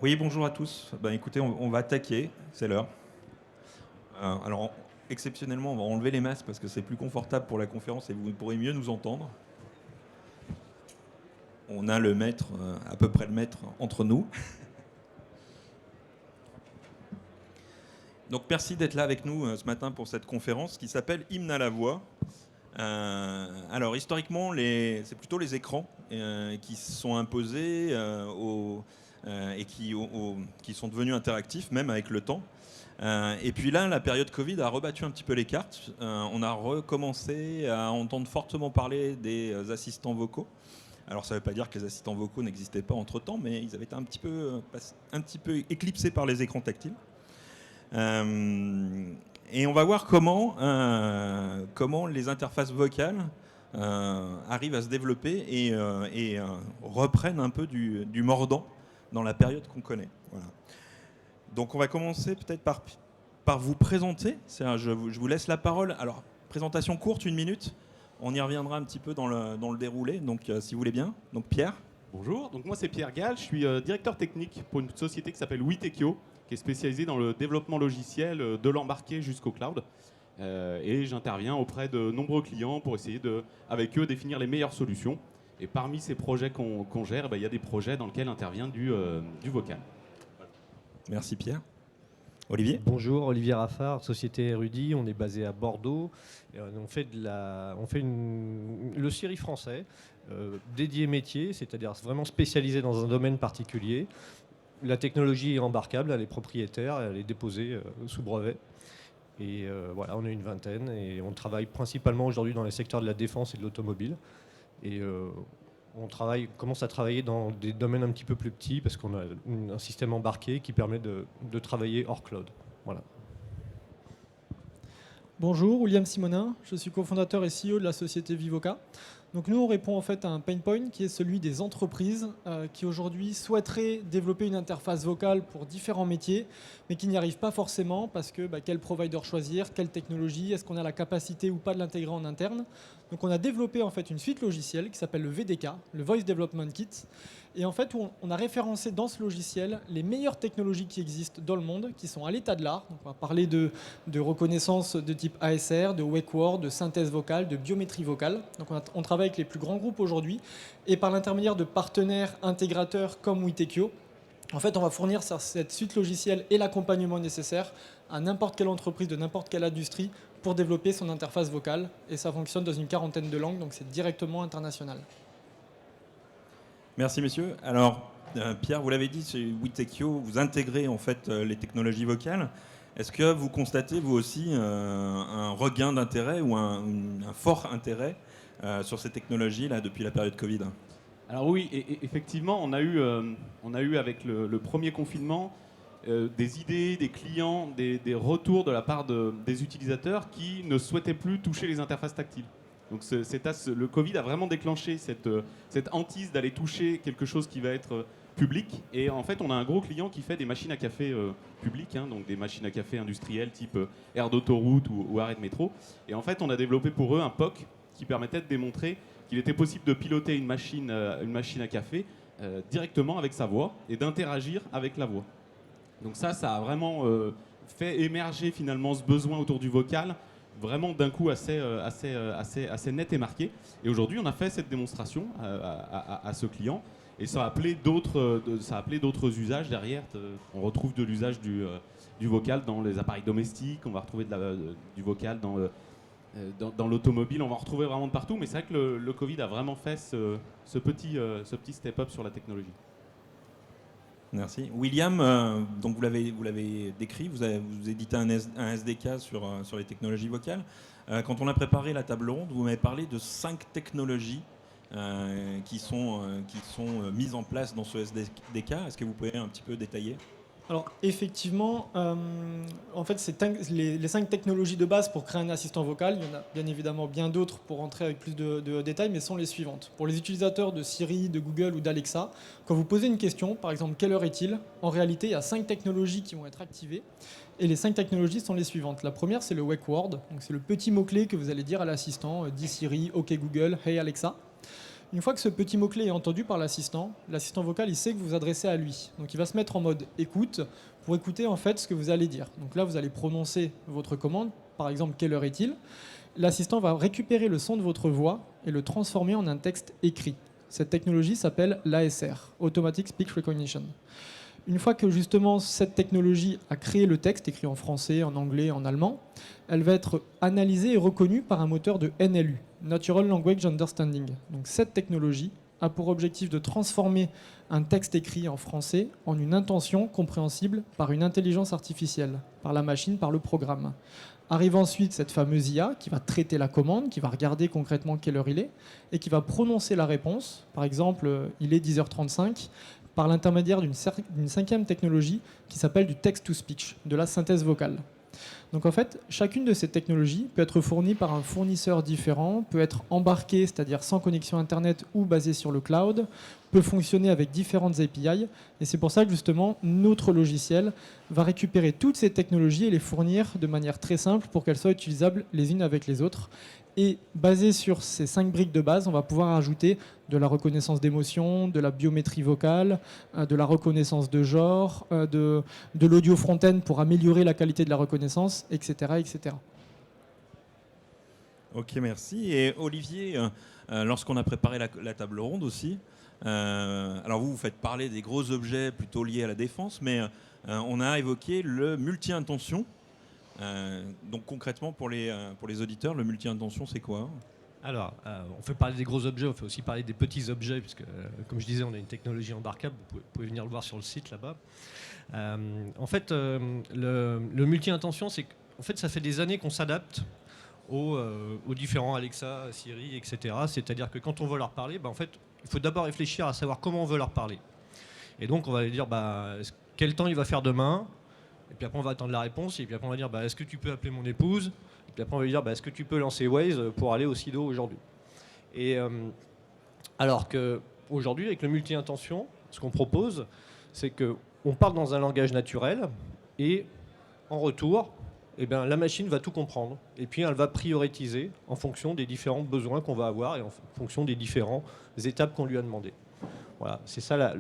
Oui, bonjour à tous. Ben, écoutez, on va attaquer, c'est l'heure. Alors, exceptionnellement, on va enlever les masques parce que c'est plus confortable pour la conférence et vous pourrez mieux nous entendre. On a le maître, à peu près le maître entre nous. Donc merci d'être là avec nous ce matin pour cette conférence qui s'appelle Hymne à la voix. Alors historiquement, c'est plutôt les écrans qui se sont imposés et qui sont devenus interactifs, même avec le temps. Et puis là, la période Covid a rebattu un petit peu les cartes. On a recommencé à entendre fortement parler des assistants vocaux. Alors ça ne veut pas dire que les assistants vocaux n'existaient pas entre-temps, mais ils avaient été un petit peu éclipsés par les écrans tactiles. Et on va voir comment les interfaces vocales arrivent à se développer et reprennent un peu du mordant dans la période qu'on connaît. Voilà. Donc on va commencer peut-être par vous présenter. Je vous laisse la parole. Alors, présentation courte, 1 minute. On y reviendra un petit peu dans le déroulé. Donc, si vous voulez bien. Donc, Pierre. Bonjour, donc moi c'est Pierre Gall, je suis directeur technique pour une société qui s'appelle Witekio, qui est spécialisée dans le développement logiciel de l'embarqué jusqu'au cloud. Et j'interviens auprès de nombreux clients pour essayer avec eux, définir les meilleures solutions. Et parmi ces projets qu'on gère, il y a des projets dans lesquels intervient du vocal. Merci Pierre. Olivier. Bonjour, Olivier Raffard, Société Érudit, on est basé à Bordeaux. On fait le CIRI français, dédié métier, c'est-à-dire vraiment spécialisé dans un domaine particulier. La technologie est embarquable, elle est propriétaire, elle est déposée sous brevet. Et voilà, on est une vingtaine et on travaille principalement aujourd'hui dans les secteurs de la défense et de l'automobile. Et on commence à travailler dans des domaines un petit peu plus petits parce qu'on a un système embarqué qui permet de travailler hors cloud. Voilà. Bonjour, William Simonin, je suis cofondateur et CEO de la société Vivoca. Donc nous, on répond en fait à un pain point qui est celui des entreprises qui aujourd'hui souhaiteraient développer une interface vocale pour différents métiers, mais qui n'y arrivent pas forcément parce que quel provider choisir, quelle technologie, est-ce qu'on a la capacité ou pas de l'intégrer en interne. Donc on a développé en fait une suite logicielle qui s'appelle le VDK, le Voice Development Kit. Et en fait, on a référencé dans ce logiciel les meilleures technologies qui existent dans le monde, qui sont à l'état de l'art. Donc on va parler de reconnaissance de type ASR, de wake word, de synthèse vocale, de biométrie vocale. Donc on travaille avec les plus grands groupes aujourd'hui. Et par l'intermédiaire de partenaires intégrateurs comme Witekio, en fait, on va fournir cette suite logicielle et l'accompagnement nécessaire à n'importe quelle entreprise de n'importe quelle industrie pour développer son interface vocale. Et ça fonctionne dans une quarantaine de langues, donc c'est directement international. Merci messieurs. Alors Pierre, vous l'avez dit, chez Witekio, vous intégrez en fait les technologies vocales. Est-ce que vous constatez vous aussi un regain d'intérêt ou un fort intérêt sur ces technologies là depuis la période Covid? Alors oui, effectivement, on a eu avec le premier confinement des idées, des clients, des retours de la part des utilisateurs qui ne souhaitaient plus toucher les interfaces tactiles. Donc le Covid a vraiment déclenché cette hantise d'aller toucher quelque chose qui va être public. Et en fait, on a un gros client qui fait des machines à café publiques, donc des machines à café industrielles type aire d'autoroute ou arrêt de métro. Et en fait, on a développé pour eux un POC qui permettait de démontrer qu'il était possible de piloter une machine à café directement avec sa voix et d'interagir avec la voix. Donc ça a vraiment fait émerger finalement ce besoin autour du vocal, vraiment d'un coup assez net et marqué. Et aujourd'hui, on a fait cette démonstration à ce client et ça a appelé d'autres usages derrière. On retrouve de l'usage du vocal dans les appareils domestiques, on va retrouver du vocal dans l'automobile, on va en retrouver vraiment de partout. Mais c'est vrai que le Covid a vraiment fait ce petit step-up sur la technologie. Merci. William, donc vous l'avez décrit, vous éditez un SDK sur les technologies vocales. Quand on a préparé la table ronde, vous m'avez parlé de 5 technologies qui sont mises en place dans ce SDK. Est-ce que vous pouvez un petit peu détailler ? Alors effectivement, en fait, les 5 technologies de base pour créer un assistant vocal. Il y en a bien évidemment bien d'autres pour rentrer avec plus de détails, mais sont les suivantes. Pour les utilisateurs de Siri, de Google ou d'Alexa, quand vous posez une question, par exemple, quelle heure est-il ? En réalité, il y a 5 technologies qui vont être activées. Et les 5 technologies sont les suivantes. La première, c'est le wake word. Donc c'est le petit mot-clé que vous allez dire à l'assistant, dis Siri, OK Google, Hey Alexa. Une fois que ce petit mot-clé est entendu par l'assistant vocal, il sait que vous vous adressez à lui. Donc il va se mettre en mode écoute pour écouter en fait ce que vous allez dire. Donc là, vous allez prononcer votre commande, par exemple, quelle heure est-il ? L'assistant va récupérer le son de votre voix et le transformer en un texte écrit. Cette technologie s'appelle l'ASR, Automatic Speech Recognition. Une fois que justement cette technologie a créé le texte écrit en français, en anglais, en allemand, elle va être analysée et reconnue par un moteur de NLU, Natural Language Understanding. Donc cette technologie a pour objectif de transformer un texte écrit en français en une intention compréhensible par une intelligence artificielle, par la machine, par le programme. Arrive ensuite cette fameuse IA qui va traiter la commande, qui va regarder concrètement quelle heure il est et qui va prononcer la réponse. Par exemple, il est 10h35 par l'intermédiaire d'une cinquième technologie qui s'appelle du text-to-speech, de la synthèse vocale. Donc en fait, chacune de ces technologies peut être fournie par un fournisseur différent, peut être embarquée, c'est-à-dire sans connexion Internet ou basée sur le cloud, peut fonctionner avec différentes API. Et c'est pour ça que justement, notre logiciel va récupérer toutes ces technologies et les fournir de manière très simple pour qu'elles soient utilisables les unes avec les autres. Et basé sur ces 5 briques de base, on va pouvoir ajouter de la reconnaissance d'émotion, de la biométrie vocale, de la reconnaissance de genre, de l'audio front-end pour améliorer la qualité de la reconnaissance, etc. etc. Ok, merci. Et Olivier, lorsqu'on a préparé la table ronde aussi, alors vous faites parler des gros objets plutôt liés à la défense, mais on a évoqué le multi-intention. Donc concrètement, pour les auditeurs, le multi-intention, c'est quoi ? Alors, on fait parler des gros objets, on fait aussi parler des petits objets, puisque, comme je disais, on a une technologie embarquable, vous pouvez venir le voir sur le site là-bas. En fait, le multi-intention, c'est qu'en fait, ça fait des années qu'on s'adapte aux différents Alexa, Siri, etc. C'est-à-dire que quand on veut leur parler, en fait, il faut d'abord réfléchir à savoir comment on veut leur parler. Et donc, on va lui dire quel temps il va faire demain. Et puis après, on va attendre la réponse. Et puis après, on va dire est-ce que tu peux appeler mon épouse ? Et puis après, on va lui dire est-ce que tu peux lancer Waze pour aller au SIDO aujourd'hui ? Et alors qu'aujourd'hui, avec le multi-intention, ce qu'on propose, c'est qu'on parle dans un langage naturel et en retour, la machine va tout comprendre. Et puis, elle va prioriser en fonction des différents besoins qu'on va avoir et en fonction des différentes étapes qu'on lui a demandées. Voilà, c'est ça la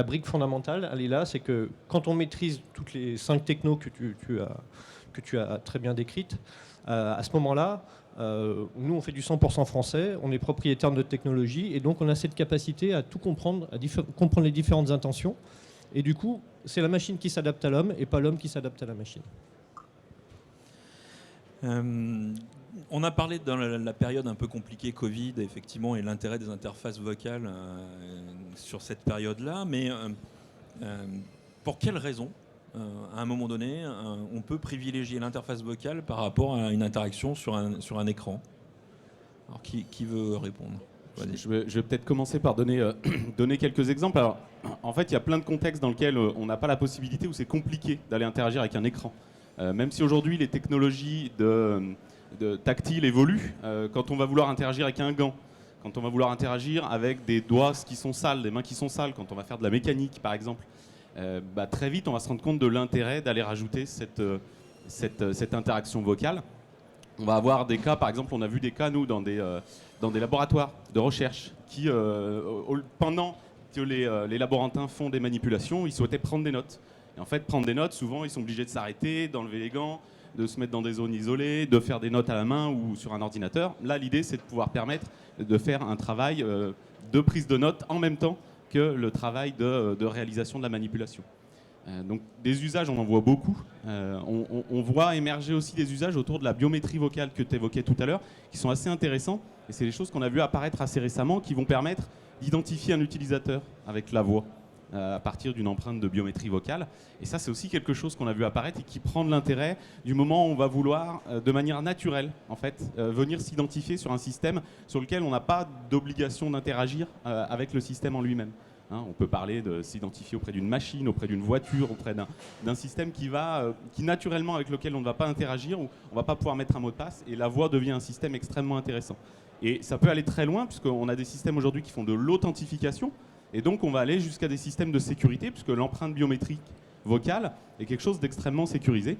brique fondamentale, elle est là, c'est que quand on maîtrise toutes les 5 technos que tu as très bien décrites, à ce moment-là, nous on fait du 100% français, on est propriétaire de notre technologie et donc on a cette capacité à tout comprendre, à comprendre les différentes intentions. Et du coup, c'est la machine qui s'adapte à l'homme et pas l'homme qui s'adapte à la machine. On a parlé dans la période un peu compliquée Covid, effectivement, et l'intérêt des interfaces vocales sur cette période-là, mais pour quelles raisons, à un moment donné, on peut privilégier l'interface vocale par rapport à une interaction sur un écran ? Alors, qui veut répondre ? Je vais peut-être commencer par donner quelques exemples. Alors, en fait, il y a plein de contextes dans lesquels on n'a pas la possibilité, où c'est compliqué d'aller interagir avec un écran. Même si aujourd'hui, les technologies tactile évolue, quand on va vouloir interagir avec un gant, quand on va vouloir interagir avec des doigts qui sont sales, des mains qui sont sales, quand on va faire de la mécanique par exemple, très vite on va se rendre compte de l'intérêt d'aller rajouter cette interaction vocale. On va avoir des cas, par exemple on a vu des cas nous dans des laboratoires de recherche qui pendant que les laborantins font des manipulations, ils souhaitaient prendre des notes. Et en fait prendre des notes, souvent ils sont obligés de s'arrêter, d'enlever les gants, de se mettre dans des zones isolées, de faire des notes à la main ou sur un ordinateur. Là, l'idée, c'est de pouvoir permettre de faire un travail de prise de notes en même temps que le travail de réalisation de la manipulation. Donc, des usages, on en voit beaucoup. On voit émerger aussi des usages autour de la biométrie vocale que tu évoquais tout à l'heure, qui sont assez intéressants. Et c'est des choses qu'on a vu apparaître assez récemment, qui vont permettre d'identifier un utilisateur avec la voix. À partir d'une empreinte de biométrie vocale. Et ça, c'est aussi quelque chose qu'on a vu apparaître et qui prend de l'intérêt du moment où on va vouloir, de manière naturelle, en fait, venir s'identifier sur un système sur lequel on n'a pas d'obligation d'interagir avec le système en lui-même. On peut parler de s'identifier auprès d'une machine, auprès d'une voiture, auprès d'un système qui naturellement, avec lequel on ne va pas interagir, où on ne va pas pouvoir mettre un mot de passe, et la voix devient un système extrêmement intéressant. Et ça peut aller très loin, puisqu'on a des systèmes aujourd'hui qui font de l'authentification. Et donc, on va aller jusqu'à des systèmes de sécurité, puisque l'empreinte biométrique vocale est quelque chose d'extrêmement sécurisé.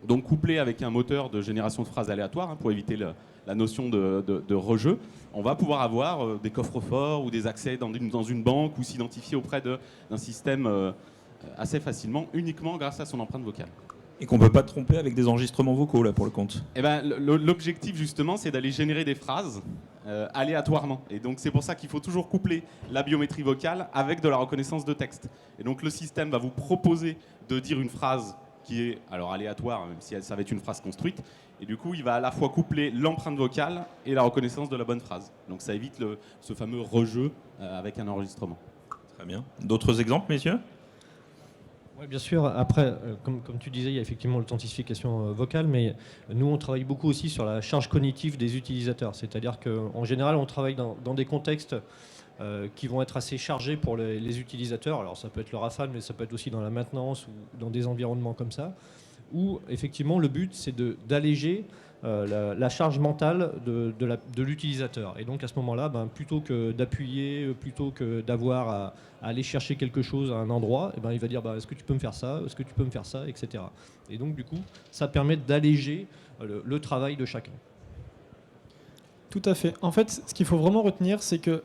donc couplé avec un moteur de génération de phrases aléatoires, pour éviter la notion de rejeu, on va pouvoir avoir des coffres-forts ou des accès dans une banque ou s'identifier auprès d'un système assez facilement, uniquement grâce à son empreinte vocale. Et qu'on ne peut pas tromper avec des enregistrements vocaux, là, pour le compte. Eh ben, l'objectif, justement, c'est d'aller générer des phrases aléatoirement. Et donc, c'est pour ça qu'il faut toujours coupler la biométrie vocale avec de la reconnaissance de texte. Et donc, le système va vous proposer de dire une phrase qui est alors aléatoire, même si ça va être une phrase construite. Et du coup, il va à la fois coupler l'empreinte vocale et la reconnaissance de la bonne phrase. Donc, ça évite ce fameux rejeu avec un enregistrement. Très bien. D'autres exemples, messieurs ? Oui, bien sûr. Après, comme tu disais, il y a effectivement l'authentification vocale, mais nous, on travaille beaucoup aussi sur la charge cognitive des utilisateurs. C'est-à-dire qu'en général, on travaille dans des contextes qui vont être assez chargés pour les utilisateurs. Alors, ça peut être le Rafale, mais ça peut être aussi dans la maintenance ou dans des environnements comme ça, où effectivement, le but, c'est d'alléger la charge mentale de l'utilisateur. Et donc à ce moment-là, plutôt que d'appuyer, plutôt que d'avoir à aller chercher quelque chose à un endroit, il va dire est-ce que tu peux me faire ça, est-ce que tu peux me faire ça, etc. Et donc du coup, ça permet d'alléger le travail de chacun. Tout à fait. En fait, ce qu'il faut vraiment retenir, c'est que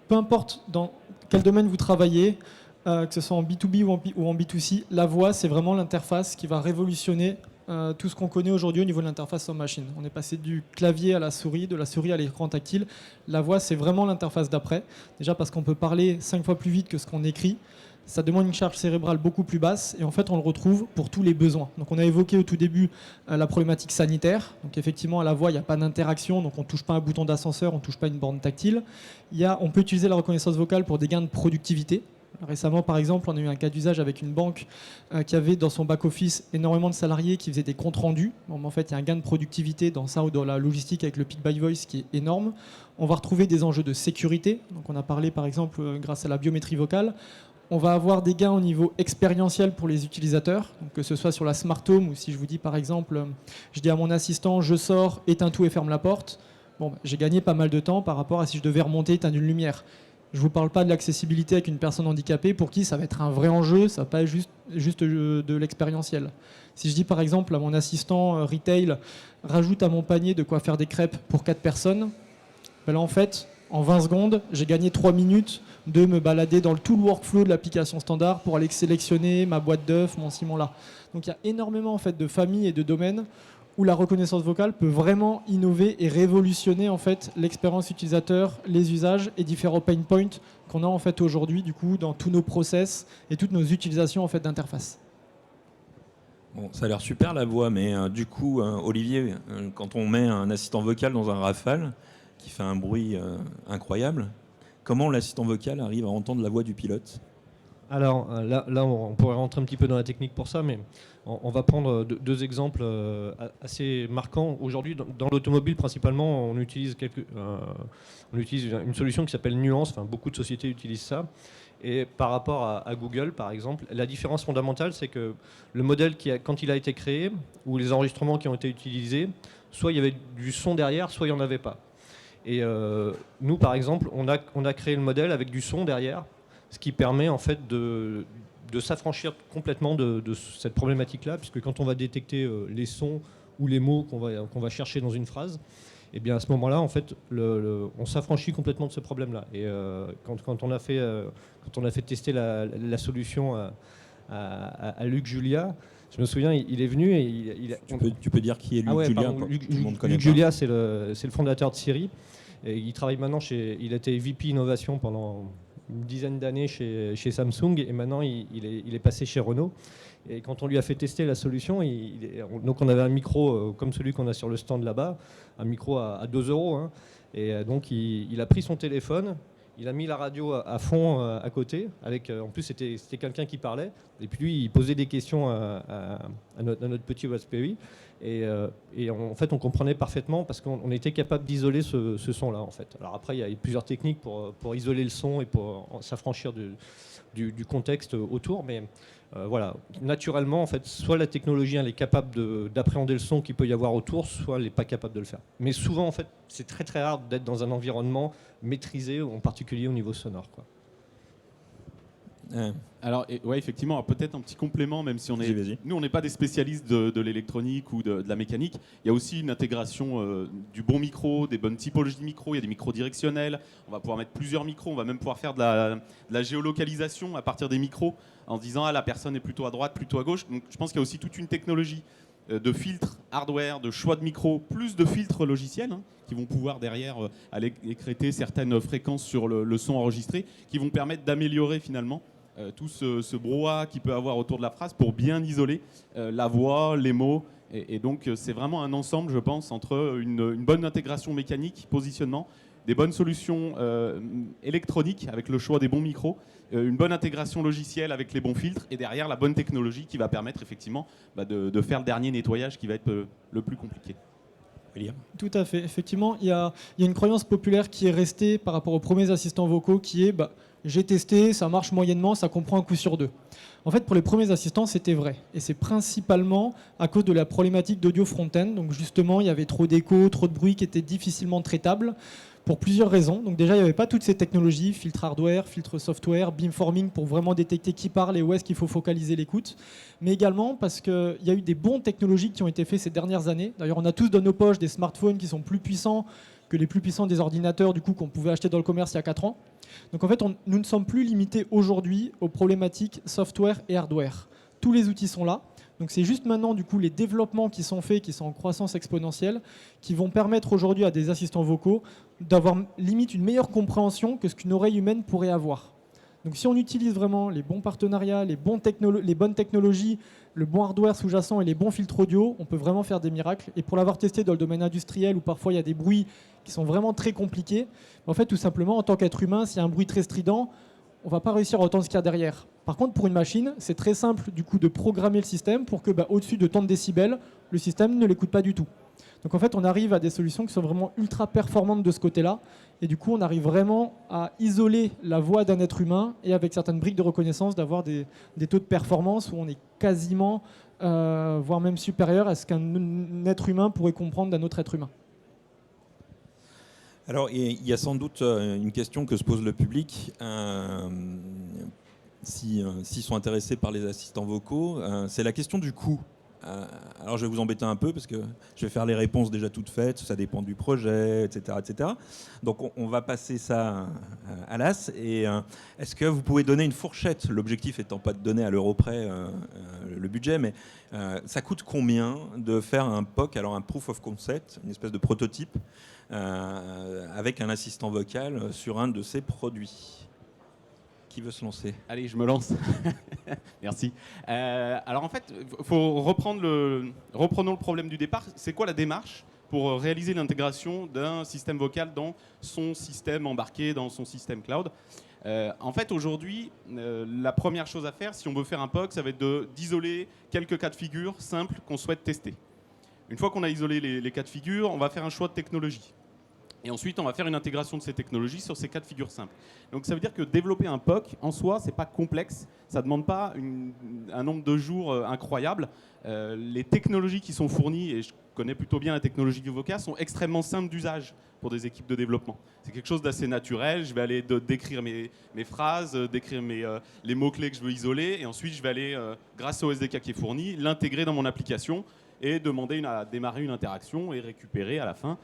peu importe dans quel domaine vous travaillez, que ce soit en B2B ou en B2C, la voix, c'est vraiment l'interface qui va révolutionner tout ce qu'on connaît aujourd'hui au niveau de l'interface homme-machine. On est passé du clavier à la souris, de la souris à l'écran tactile. La voix, c'est vraiment l'interface d'après. Déjà parce qu'on peut parler 5 fois plus vite que ce qu'on écrit. Ça demande une charge cérébrale beaucoup plus basse et en fait on le retrouve pour tous les besoins. Donc on a évoqué au tout début la problématique sanitaire. Donc effectivement à la voix il n'y a pas d'interaction, donc on ne touche pas un bouton d'ascenseur, on ne touche pas une borne tactile. On peut utiliser la reconnaissance vocale pour des gains de productivité. Récemment, par exemple, on a eu un cas d'usage avec une banque qui avait dans son back-office énormément de salariés qui faisaient des comptes rendus. Bon, en fait, il y a un gain de productivité dans ça ou dans la logistique avec le Pick by Voice qui est énorme. On va retrouver des enjeux de sécurité. Donc, on a parlé, par exemple, grâce à la biométrie vocale. On va avoir des gains au niveau expérientiel pour les utilisateurs, donc que ce soit sur la Smart Home ou si je vous dis, par exemple, je dis à mon assistant, je sors, éteins tout et ferme la porte. Bon, j'ai gagné pas mal de temps par rapport à si je devais remonter, éteindre une lumière. Je ne vous parle pas de l'accessibilité avec une personne handicapée pour qui ça va être un vrai enjeu, ça ne va pas être juste de l'expérientiel. Si je dis par exemple à mon assistant retail, rajoute à mon panier de quoi faire des crêpes pour 4 personnes, là en fait, en 20 secondes, j'ai gagné 3 minutes de me balader dans tout le workflow de l'application standard pour aller sélectionner ma boîte d'œufs, mon ci, mon là. Donc il y a énormément en fait, de familles et de domaines où la reconnaissance vocale peut vraiment innover et révolutionner en fait l'expérience utilisateur, les usages et différents pain points qu'on a en fait aujourd'hui du coup dans tous nos process et toutes nos utilisations en fait d'interface. Bon, ça a l'air super la voix, mais du coup, Olivier, quand on met un assistant vocal dans un Rafale qui fait un bruit incroyable, comment l'assistant vocal arrive à entendre la voix du pilote ? Alors là, on pourrait rentrer un petit peu dans la technique pour ça, mais on va prendre deux exemples assez marquants. Aujourd'hui, dans l'automobile, principalement, on utilise une solution qui s'appelle Nuance. Enfin, beaucoup de sociétés utilisent ça. Et par rapport à Google, par exemple, la différence fondamentale, c'est que le modèle, quand il a été créé, ou les enregistrements qui ont été utilisés, soit il y avait du son derrière, soit il n'y en avait pas. Et nous, par exemple, on a créé le modèle avec du son derrière, ce qui permet en fait de s'affranchir complètement de cette problématique-là, puisque quand on va détecter les sons ou les mots qu'on va chercher dans une phrase, et bien à ce moment-là, en fait, on s'affranchit complètement de ce problème-là. Et quand on a fait tester la solution à Luc Julia, je me souviens, il est venu et tu peux dire qui est Luc Julia. Luc Julia, c'est le fondateur de Siri. Et il travaille maintenant il a été VP Innovation pendant une dizaine d'années chez Samsung et maintenant il est passé chez Renault. Et quand on lui a fait tester la solution, donc on avait un micro comme celui qu'on a sur le stand là-bas, un micro à 2 €. Hein, et donc il a pris son téléphone, il a mis la radio à fond à côté, en plus c'était quelqu'un qui parlait, et puis lui il posait des questions à notre petit Raspberry. Et en fait, on comprenait parfaitement parce qu'on était capable d'isoler ce son-là. En fait. Alors après, il y a plusieurs techniques pour isoler le son et pour s'affranchir du contexte autour. Mais voilà, naturellement, en fait, soit la technologie elle est capable d'appréhender le son qu'il peut y avoir autour, soit elle n'est pas capable de le faire. Mais souvent, en fait, c'est très très rare d'être dans un environnement maîtrisé, en particulier au niveau sonore, quoi. Alors, ouais, effectivement, alors peut-être un petit complément, même si Vas-y. nous, on n'est pas des spécialistes de l'électronique ou de la mécanique. Il y a aussi une intégration du bon micro, des bonnes typologies de micros. Il y a des micros directionnels. On va pouvoir mettre plusieurs micros. On va même pouvoir faire de la géolocalisation à partir des micros en se disant la personne est plutôt à droite, plutôt à gauche. Donc, je pense qu'il y a aussi toute une technologie de filtres hardware, de choix de micros, plus de filtres logiciels qui vont pouvoir derrière aller écréter certaines fréquences sur le son enregistré, qui vont permettre d'améliorer finalement tout ce brouhaha qu'il peut avoir autour de la phrase pour bien isoler la voix, les mots. Et donc c'est vraiment un ensemble, je pense, entre une bonne intégration mécanique, positionnement, des bonnes solutions électroniques avec le choix des bons micros, une bonne intégration logicielle avec les bons filtres et derrière la bonne technologie qui va permettre effectivement de faire le dernier nettoyage qui va être le plus compliqué. William. Tout à fait. Effectivement, il y a une croyance populaire qui est restée par rapport aux premiers assistants vocaux qui est j'ai testé, ça marche moyennement, ça comprend un coup sur deux. En fait, pour les premiers assistants, c'était vrai. Et c'est principalement à cause de la problématique d'audio front-end. Donc justement, il y avait trop d'écho, trop de bruit qui était difficilement traitable pour plusieurs raisons. Donc déjà, il n'y avait pas toutes ces technologies, filtre hardware, filtre software, beamforming pour vraiment détecter qui parle et où est-ce qu'il faut focaliser l'écoute. Mais également parce qu'il y a eu des bons technologies qui ont été faits ces dernières années. D'ailleurs, on a tous dans nos poches des smartphones qui sont plus puissants que les plus puissants des ordinateurs du coup qu'on pouvait acheter dans le commerce il y a 4 ans. Donc en fait, nous ne sommes plus limités aujourd'hui aux problématiques software et hardware. Tous les outils sont là. Donc c'est juste maintenant du coup les développements qui sont faits, qui sont en croissance exponentielle, qui vont permettre aujourd'hui à des assistants vocaux d'avoir limite une meilleure compréhension que ce qu'une oreille humaine pourrait avoir. Donc si on utilise vraiment les bons partenariats, les bonnes technologies, le bon hardware sous-jacent et les bons filtres audio, on peut vraiment faire des miracles. Et pour l'avoir testé dans le domaine industriel où parfois il y a des bruits qui sont vraiment très compliqués, en fait tout simplement en tant qu'être humain, s'il y a un bruit très strident, on ne va pas réussir à entendre ce qu'il y a derrière. Par contre, pour une machine, c'est très simple du coup de programmer le système pour que au-dessus de tant de décibels, le système ne l'écoute pas du tout. Donc en fait, on arrive à des solutions qui sont vraiment ultra performantes de ce côté-là. Et du coup, on arrive vraiment à isoler la voix d'un être humain et avec certaines briques de reconnaissance d'avoir des taux de performance où on est quasiment, voire même supérieur à ce qu'un être humain pourrait comprendre d'un autre être humain. Alors, il y a sans doute une question que se pose le public. S'ils sont intéressés par les assistants vocaux, c'est la question du coût. Alors je vais vous embêter un peu parce que je vais faire les réponses déjà toutes faites, ça dépend du projet, etc. etc. Donc on va passer ça à l'as. Et est-ce que vous pouvez donner une fourchette? L'objectif étant pas de donner à l'euro près le budget, mais ça coûte combien de faire un POC, alors un proof of concept, une espèce de prototype, avec un assistant vocal sur un de ces produits? Qui veut se lancer? Allez, je me lance. Merci. Alors en fait, reprenons le problème du départ. C'est quoi la démarche pour réaliser l'intégration d'un système vocal dans son système embarqué, dans son système cloud? En fait, aujourd'hui, la première chose à faire, si on veut faire un POC, ça va être d'isoler quelques cas de figure simples qu'on souhaite tester. Une fois qu'on a isolé les cas de figure, on va faire un choix de technologie. Et ensuite, on va faire une intégration de ces technologies sur ces cas de figure simples. Donc ça veut dire que développer un POC, en soi, c'est pas complexe. Ça ne demande pas un nombre de jours incroyable. Les technologies qui sont fournies, et je connais plutôt bien la technologie du Voca, sont extrêmement simples d'usage pour des équipes de développement. C'est quelque chose d'assez naturel. Je vais aller décrire mes phrases, décrire les mots-clés que je veux isoler. Et ensuite, je vais aller, grâce au SDK qui est fourni, l'intégrer dans mon application et demander à démarrer une interaction et récupérer à la fin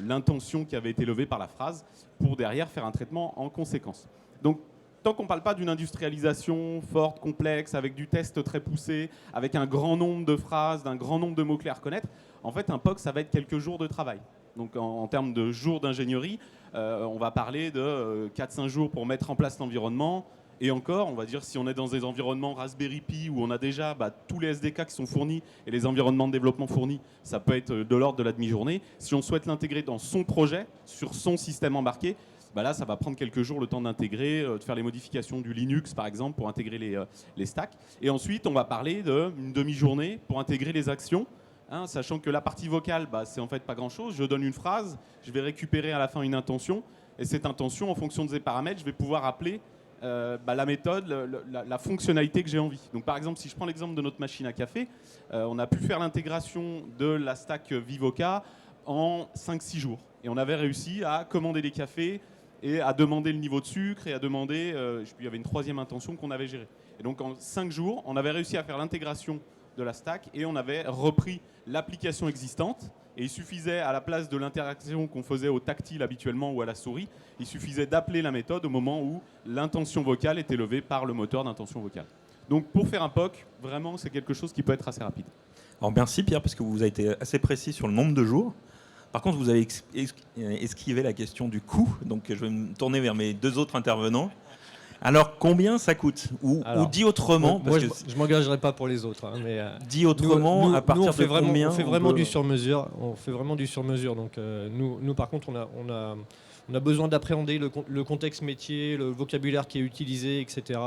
l'intention qui avait été levée par la phrase pour derrière faire un traitement en conséquence. Donc, tant qu'on ne parle pas d'une industrialisation forte, complexe, avec du test très poussé, avec un grand nombre de phrases, d'un grand nombre de mots-clés à reconnaître, en fait, un POC, ça va être quelques jours de travail. Donc, en termes de jours d'ingénierie, on va parler de 4-5 jours pour mettre en place l'environnement. Et encore, on va dire, si on est dans des environnements Raspberry Pi où on a déjà tous les SDK qui sont fournis et les environnements de développement fournis, ça peut être de l'ordre de la demi-journée. Si on souhaite l'intégrer dans son projet, sur son système embarqué, là, ça va prendre quelques jours le temps d'intégrer, de faire les modifications du Linux, par exemple, pour intégrer les stacks. Et ensuite, on va parler d'une demi-journée pour intégrer les actions. Sachant que la partie vocale, c'est en fait pas grand-chose. Je donne une phrase, je vais récupérer à la fin une intention. Et cette intention, en fonction de ses paramètres, je vais pouvoir appeler la méthode, la fonctionnalité que j'ai envie. Donc par exemple, si je prends l'exemple de notre machine à café, on a pu faire l'intégration de la stack Vivoca en 5-6 jours. Et on avait réussi à commander des cafés et à demander le niveau de sucre et à demander, il y avait une troisième intention qu'on avait gérée. Et donc en 5 jours, on avait réussi à faire l'intégration de la stack et on avait repris l'application existante. Et il suffisait, à la place de l'interaction qu'on faisait au tactile habituellement ou à la souris, il suffisait d'appeler la méthode au moment où l'intention vocale était levée par le moteur d'intention vocale. Donc pour faire un POC, vraiment, c'est quelque chose qui peut être assez rapide. Alors merci Pierre, parce que vous avez été assez précis sur le nombre de jours. Par contre, vous avez esquivé la question du coût, donc je vais me tourner vers mes 2 autres intervenants. Alors, combien ça coûte ou dit autrement, moi, je ne m'engagerai pas pour les autres. Hein, mais, dit autrement, à partir de combien on fait vraiment du sur-mesure. On fait vraiment du sur-mesure. Donc, nous, par contre, on a besoin d'appréhender le contexte métier, le vocabulaire qui est utilisé, etc.,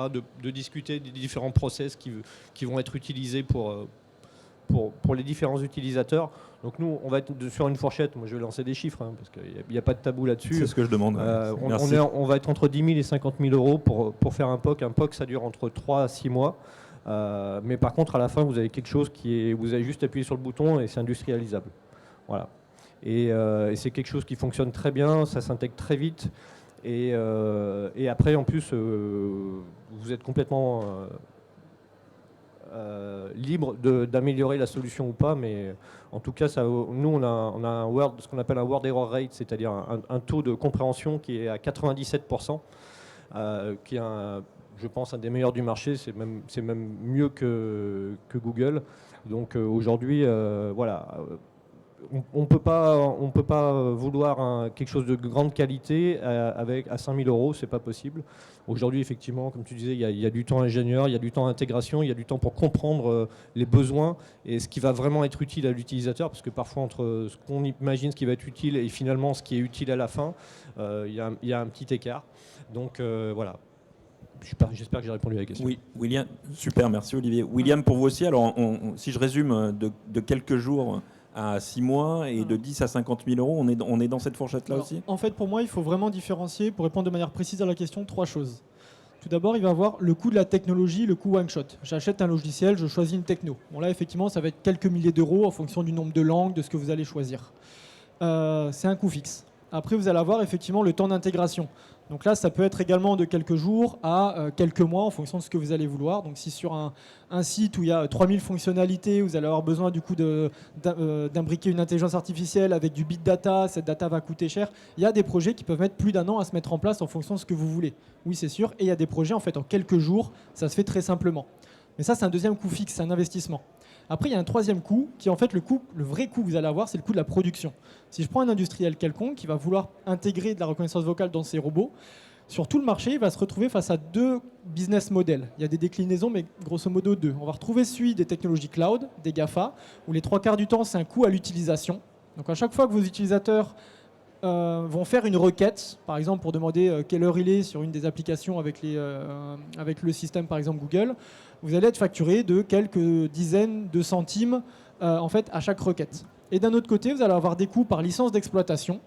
de discuter des différents process qui vont être utilisés pour les différents utilisateurs. Donc nous, on va être sur une fourchette. Moi, je vais lancer des chiffres, hein, parce qu'il n'y a pas de tabou là-dessus. C'est ce que je demande. On va être entre 10 000 et 50 000 euros pour faire un POC. Un POC, ça dure entre 3 à 6 mois. Mais par contre, à la fin, vous avez quelque chose vous avez juste appuyé sur le bouton et c'est industrialisable. Voilà. Et c'est quelque chose qui fonctionne très bien, ça s'intègre très vite. Et après, en plus, vous êtes complètement libre d'améliorer la solution ou pas, mais en tout cas, nous, on a ce qu'on appelle un word error rate, c'est-à-dire un taux de compréhension qui est à 97%, qui est, je pense, un des meilleurs du marché. C'est même mieux que Google. Donc aujourd'hui, voilà. On peut pas vouloir quelque chose de grande qualité à 5 000 euros, c'est pas possible. Aujourd'hui, effectivement, comme tu disais, il y a du temps ingénieur, il y a du temps intégration, il y a du temps pour comprendre les besoins et ce qui va vraiment être utile à l'utilisateur, parce que parfois entre ce qu'on imagine, ce qui va être utile et finalement ce qui est utile à la fin, il y a un petit écart. Donc voilà. J'espère que j'ai répondu à la question. Oui, William, super, merci Olivier. William, pour vous aussi, alors si je résume de quelques jours à 6 mois et de 10 à 50 000 euros, on est dans cette fourchette-là aussi ? En fait, pour moi, il faut vraiment différencier, pour répondre de manière précise à la question, 3 choses. Tout d'abord, il va y avoir le coût de la technologie, le coût one shot. J'achète un logiciel, je choisis une techno. Bon là, effectivement, ça va être quelques milliers d'euros en fonction du nombre de langues, de ce que vous allez choisir. C'est un coût fixe. Après, vous allez avoir effectivement le temps d'intégration. Donc là, ça peut être également de quelques jours à quelques mois en fonction de ce que vous allez vouloir. Donc si sur un site où il y a 3000 fonctionnalités, vous allez avoir besoin du coup d'imbriquer une intelligence artificielle avec du big data, cette data va coûter cher. Il y a des projets qui peuvent mettre plus d'1 an à se mettre en place en fonction de ce que vous voulez. Oui, c'est sûr. Et il y a des projets, en fait, en quelques jours, ça se fait très simplement. Mais ça, c'est un deuxième coût fixe, c'est un investissement. Après, il y a un troisième coût qui est en fait le vrai coût que vous allez avoir, c'est le coût de la production. Si je prends un industriel quelconque qui va vouloir intégrer de la reconnaissance vocale dans ses robots, sur tout le marché, il va se retrouver face à 2 business models. Il y a des déclinaisons, mais grosso modo 2. On va retrouver celui des technologies cloud, des GAFA, où les 3 quarts du temps, c'est un coût à l'utilisation. Donc à chaque fois que vos utilisateurs vont faire une requête, par exemple pour demander quelle heure il est sur une des applications avec le système, par exemple Google, vous allez être facturé de quelques dizaines de centimes en fait, à chaque requête. Et d'un autre côté, vous allez avoir des coûts par licence d'exploitation.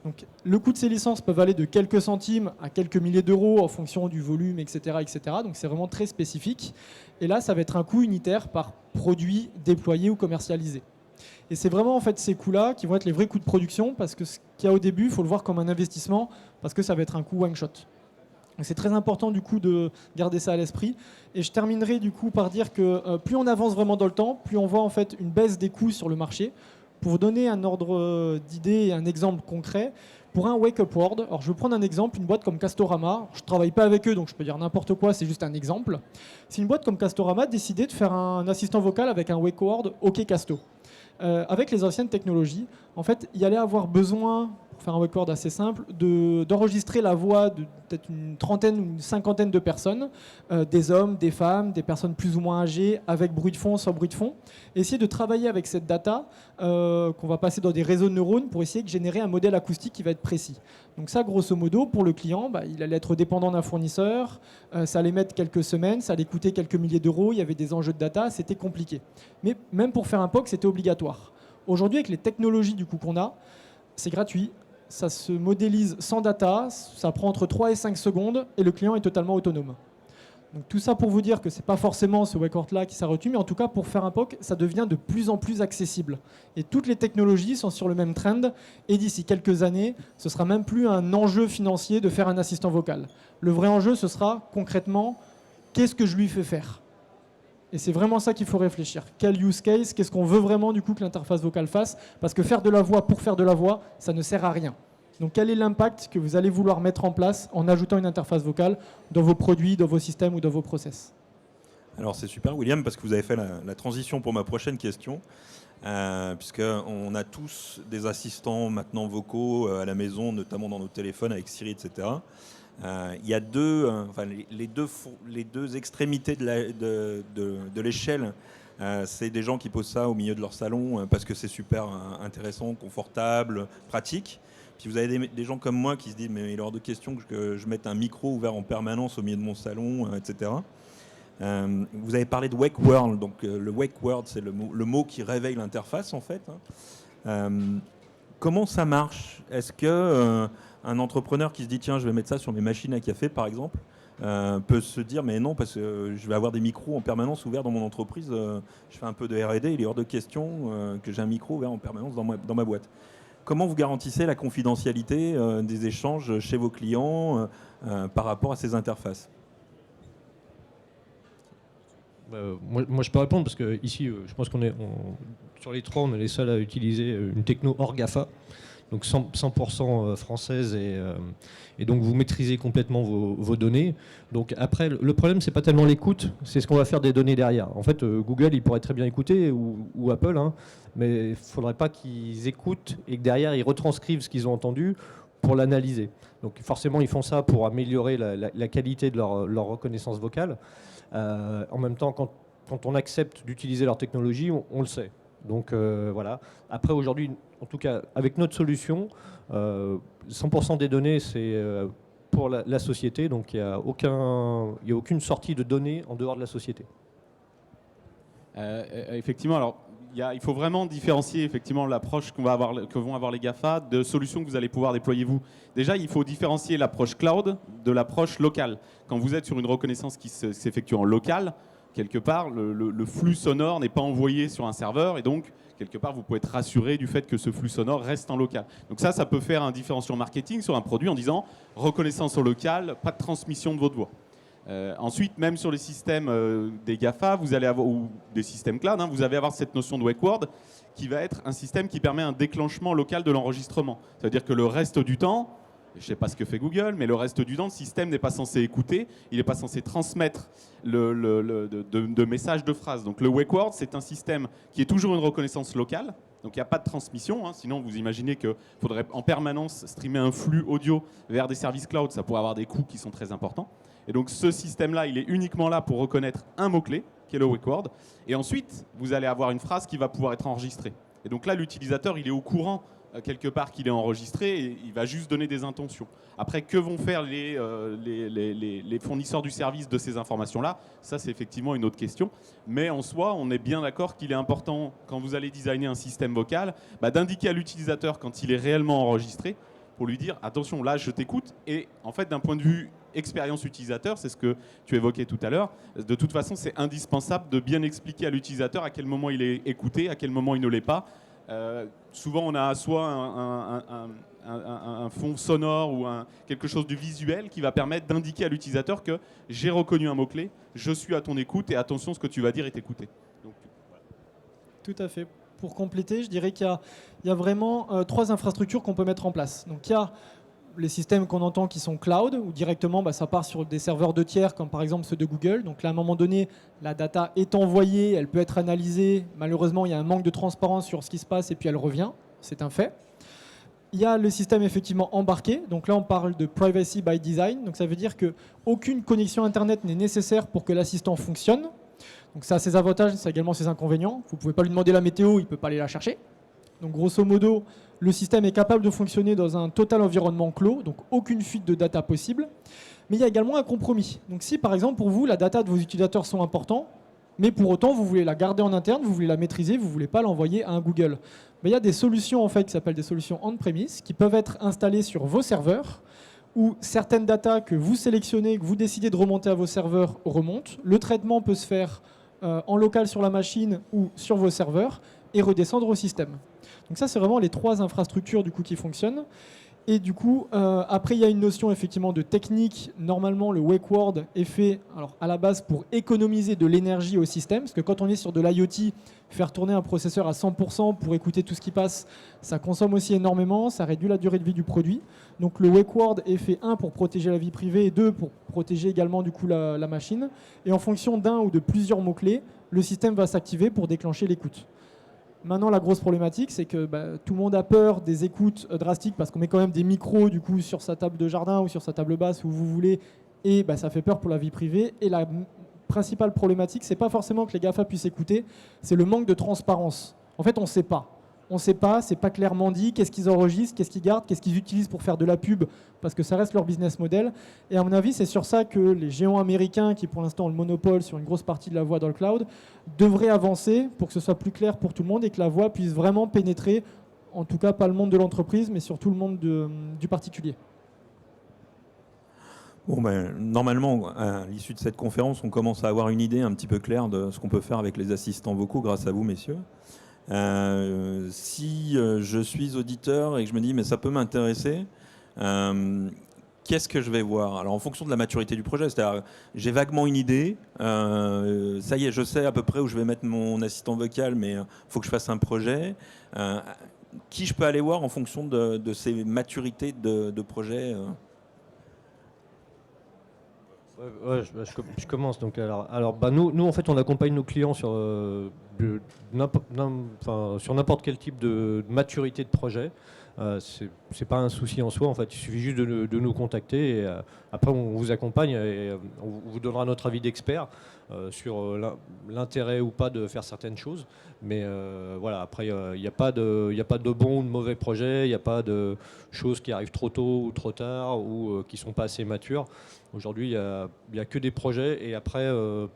Donc, le coût de ces licences peuvent aller de quelques centimes à quelques milliers d'euros en fonction du volume, etc., etc. Donc c'est vraiment très spécifique. Et là, ça va être un coût unitaire par produit déployé ou commercialisé. Et c'est vraiment en fait ces coûts-là qui vont être les vrais coûts de production, parce que ce qu'il y a au début, il faut le voir comme un investissement, parce que ça va être un coût one shot. Donc c'est très important du coup de garder ça à l'esprit. Et je terminerai du coup par dire que plus on avance vraiment dans le temps, plus on voit en fait une baisse des coûts sur le marché. Pour vous donner un ordre d'idée et un exemple concret, pour un Wake Up Word, alors je vais prendre un exemple, une boîte comme Castorama, je ne travaille pas avec eux donc je peux dire n'importe quoi, c'est juste un exemple. Si une boîte comme Castorama décidait de faire un assistant vocal avec un Wake Word OK Casto, avec les anciennes technologies, en fait, il y allait avoir besoin, pour faire un Wake Word assez simple, d'enregistrer la voix de peut-être une trentaine ou une cinquantaine de personnes, des hommes, des femmes, des personnes plus ou moins âgées, avec bruit de fond, sans bruit de fond, et essayer de travailler avec cette data qu'on va passer dans des réseaux de neurones pour essayer de générer un modèle acoustique qui va être précis. Donc ça, grosso modo, pour le client, il allait être dépendant d'un fournisseur, ça allait mettre quelques semaines, ça allait coûter quelques milliers d'euros, il y avait des enjeux de data, c'était compliqué. Mais même pour faire un POC, c'était obligatoire. Aujourd'hui, avec les technologies du coup qu'on a, c'est gratuit, ça se modélise sans data, ça prend entre 3 et 5 secondes et le client est totalement autonome. Donc tout ça pour vous dire que ce n'est pas forcément ce Wakeword-là qui s'est retenu, mais en tout cas pour faire un POC, ça devient de plus en plus accessible. Et toutes les technologies sont sur le même trend, et d'ici quelques années, ce ne sera même plus un enjeu financier de faire un assistant vocal. Le vrai enjeu, ce sera concrètement, qu'est-ce que je lui fais faire ? Et c'est vraiment ça qu'il faut réfléchir. Quel use case, qu'est-ce qu'on veut vraiment du coup que l'interface vocale fasse ? Parce que faire de la voix pour faire de la voix, ça ne sert à rien. Donc quel est l'impact que vous allez vouloir mettre en place en ajoutant une interface vocale dans vos produits, dans vos systèmes ou dans vos process ? Alors c'est super William parce que vous avez fait la transition pour ma prochaine question, puisqu'on a tous des assistants maintenant vocaux à la maison, notamment dans nos téléphones avec Siri, etc. Il y a les deux extrémités de l'échelle. C'est des gens qui posent ça au milieu de leur salon parce que c'est super intéressant, confortable, pratique. Puis vous avez des gens comme moi qui se disent mais il est hors de question que je mette un micro ouvert en permanence au milieu de mon salon, etc. Vous avez parlé de Wake World, donc le Wake World c'est le mot qui réveille l'interface en fait. Comment ça marche ? Est-ce que un entrepreneur qui se dit tiens je vais mettre ça sur mes machines à café par exemple peut se dire mais non parce que je vais avoir des micros en permanence ouverts dans mon entreprise, je fais un peu de R&D, il est hors de question que j'ai un micro ouvert en permanence dans ma boîte. Comment vous garantissez la confidentialité des échanges chez vos clients par rapport à ces interfaces ? Moi, je peux répondre parce que ici, je pense sur les trois, on est les seuls à utiliser une techno hors GAFA, donc 100% française et donc vous maîtrisez complètement vos données. Donc après, le problème, c'est pas tellement l'écoute, c'est ce qu'on va faire des données derrière. En fait, Google, il pourrait très bien écouter ou Apple, mais il ne faudrait pas qu'ils écoutent et que derrière, ils retranscrivent ce qu'ils ont entendu pour l'analyser. Donc forcément, ils font ça pour améliorer la qualité de leur reconnaissance vocale. En même temps, quand on accepte d'utiliser leur technologie, on le sait. Donc voilà. Après, aujourd'hui, en tout cas, avec notre solution, 100% des données, c'est pour la société. Donc il n'y a aucune sortie de données en dehors de la société. Effectivement, alors il faut vraiment différencier effectivement l'approche que vont avoir les GAFA de solutions que vous allez pouvoir déployer vous. Déjà, il faut différencier l'approche cloud de l'approche locale. Quand vous êtes sur une reconnaissance qui s'effectue en local, quelque part, le flux sonore n'est pas envoyé sur un serveur et donc, quelque part, vous pouvez être rassuré du fait que ce flux sonore reste en local. Donc ça peut faire un différenciant marketing sur un produit en disant reconnaissance au local, pas de transmission de votre voix. Ensuite, même sur les systèmes des GAFA, vous allez avoir, ou des systèmes cloud, vous allez avoir cette notion de Wake Word qui va être un système qui permet un déclenchement local de l'enregistrement. Ça veut dire que le reste du temps, je ne sais pas ce que fait Google, mais le reste du temps, le système n'est pas censé écouter, il n'est pas censé transmettre de messages de phrases. Donc le Wake Word, c'est un système qui est toujours une reconnaissance locale, donc il n'y a pas de transmission, sinon vous imaginez qu'il faudrait en permanence streamer un flux audio vers des services cloud, ça pourrait avoir des coûts qui sont très importants. Et donc ce système-là, il est uniquement là pour reconnaître un mot-clé, qui est le Wake Word, et ensuite vous allez avoir une phrase qui va pouvoir être enregistrée. Et donc là, l'utilisateur, il est au courant quelque part qu'il est enregistré et il va juste donner des intentions. Après, que vont faire les fournisseurs du service de ces informations-là ? Ça, c'est effectivement une autre question. Mais en soi, on est bien d'accord qu'il est important, quand vous allez designer un système vocal, d'indiquer à l'utilisateur quand il est réellement enregistré pour lui dire « Attention, là, je t'écoute ». Et en fait, d'un point de vue expérience utilisateur, c'est ce que tu évoquais tout à l'heure, de toute façon, c'est indispensable de bien expliquer à l'utilisateur à quel moment il est écouté, à quel moment il ne l'est pas. Souvent, on a soit un fond sonore ou quelque chose de visuel qui va permettre d'indiquer à l'utilisateur que j'ai reconnu un mot-clé, je suis à ton écoute et attention, ce que tu vas dire est écouté. Donc, voilà. Tout à fait. Pour compléter, je dirais qu'il y a vraiment 3 infrastructures qu'on peut mettre en place. Donc, il y a les systèmes qu'on entend qui sont cloud, où directement ça part sur des serveurs de tiers, comme par exemple ceux de Google. Donc là, à un moment donné, la data est envoyée, elle peut être analysée. Malheureusement, il y a un manque de transparence sur ce qui se passe et puis elle revient. C'est un fait. Il y a le système effectivement embarqué. Donc là, on parle de privacy by design. Donc ça veut dire qu'aucune connexion Internet n'est nécessaire pour que l'assistant fonctionne. Donc ça a ses avantages, ça a également ses inconvénients. Vous ne pouvez pas lui demander la météo, il ne peut pas aller la chercher. Donc grosso modo, le système est capable de fonctionner dans un total environnement clos, donc aucune fuite de data possible. Mais il y a également un compromis. Donc si par exemple pour vous, la data de vos utilisateurs sont importants, mais pour autant vous voulez la garder en interne, vous voulez la maîtriser, vous ne voulez pas l'envoyer à un Google. Mais il y a des solutions en fait qui s'appellent des solutions on-premise qui peuvent être installées sur vos serveurs où certaines datas que vous sélectionnez, que vous décidez de remonter à vos serveurs remontent. Le traitement peut se faire en local sur la machine ou sur vos serveurs et redescendre au système. Donc ça, c'est vraiment les 3 infrastructures du coup, qui fonctionnent. Et du coup, après, il y a une notion effectivement de technique. Normalement, le wake word est fait à la base pour économiser de l'énergie au système. Parce que quand on est sur de l'IoT, faire tourner un processeur à 100% pour écouter tout ce qui passe, ça consomme aussi énormément, ça réduit la durée de vie du produit. Donc le wake word est fait, 1, pour protéger la vie privée, et 2, pour protéger également du coup, la machine. Et en fonction d'un ou de plusieurs mots-clés, le système va s'activer pour déclencher l'écoute. Maintenant, la grosse problématique, c'est que tout le monde a peur des écoutes drastiques parce qu'on met quand même des micros du coup, sur sa table de jardin ou sur sa table basse où vous voulez, et ça fait peur pour la vie privée. Et la principale problématique, c'est pas forcément que les GAFA puissent écouter, c'est le manque de transparence. En fait, on ne sait pas. On ne sait pas, c'est pas clairement dit, qu'est-ce qu'ils enregistrent, qu'est-ce qu'ils gardent, qu'est-ce qu'ils utilisent pour faire de la pub, parce que ça reste leur business model. Et à mon avis, c'est sur ça que les géants américains, qui pour l'instant ont le monopole sur une grosse partie de la voix dans le cloud, devraient avancer pour que ce soit plus clair pour tout le monde et que la voix puisse vraiment pénétrer, en tout cas pas le monde de l'entreprise, mais surtout le monde du particulier. Bon, normalement, à l'issue de cette conférence, on commence à avoir une idée un petit peu claire de ce qu'on peut faire avec les assistants vocaux grâce à vous, messieurs. Si je suis auditeur et que je me dis mais ça peut m'intéresser, qu'est-ce que je vais voir? Alors en fonction de la maturité du projet, c'est-à-dire j'ai vaguement une idée, ça y est, je sais à peu près où je vais mettre mon assistant vocal, mais il faut que je fasse un projet. Qui je peux aller voir en fonction de ces maturités de projet Je commence. Donc, nous, en fait, on accompagne nos clients sur n'importe quel type de maturité de projet. C'est pas un souci en soi. En fait, il suffit juste de nous contacter. Et, après, on vous accompagne et on vous donnera notre avis d'expert sur l'intérêt ou pas de faire certaines choses. Mais voilà, après, il n'y a pas de bon ou de mauvais projet. Il n'y a pas de choses qui arrivent trop tôt ou trop tard ou qui sont pas assez matures. Aujourd'hui, il n'y a que des projets et après,